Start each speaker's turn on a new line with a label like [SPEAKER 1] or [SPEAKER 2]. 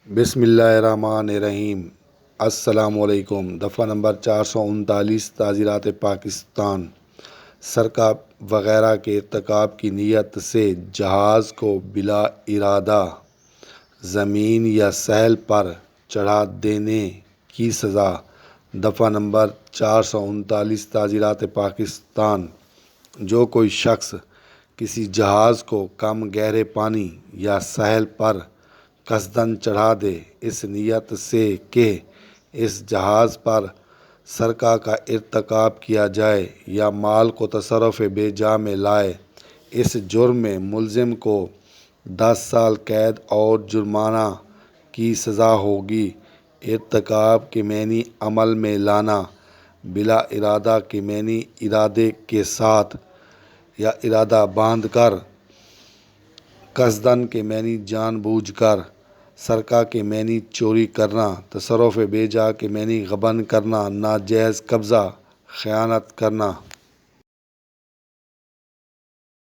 [SPEAKER 1] بسم اللہ الرحمن الرحیم۔ السلام علیکم۔ دفعہ نمبر 439 تعزیرات پاکستان۔ سرقہ وغیرہ کے ارتکاب کی نیت سے جہاز کو بلا ارادہ زمین یا ساحل پر چڑھا دینے کی سزا۔ دفعہ نمبر 439 تعزیرات پاکستان۔ جو کوئی شخص کسی جہاز کو کم گہرے پانی یا ساحل پر قصداً چڑھا دے اس نیت سے کہ اس جہاز پر سرقہ کا ارتکاب کیا جائے یا مال کو تصرف بے جا میں لائے، اس جرم میں ملزم کو 10 سال قید اور جرمانہ کی سزا ہوگی۔ ارتکاب کے معنی عمل میں لانا، بلا ارادہ کے معنی ارادے کے ساتھ یا ارادہ باندھ کر، قصداً کے معنی جان بوجھ کر، سرقہ کے معنی چوری کرنا، تصرف بے جا کے معنی غبن کرنا، ناجائز قبضہ، خیانت کرنا۔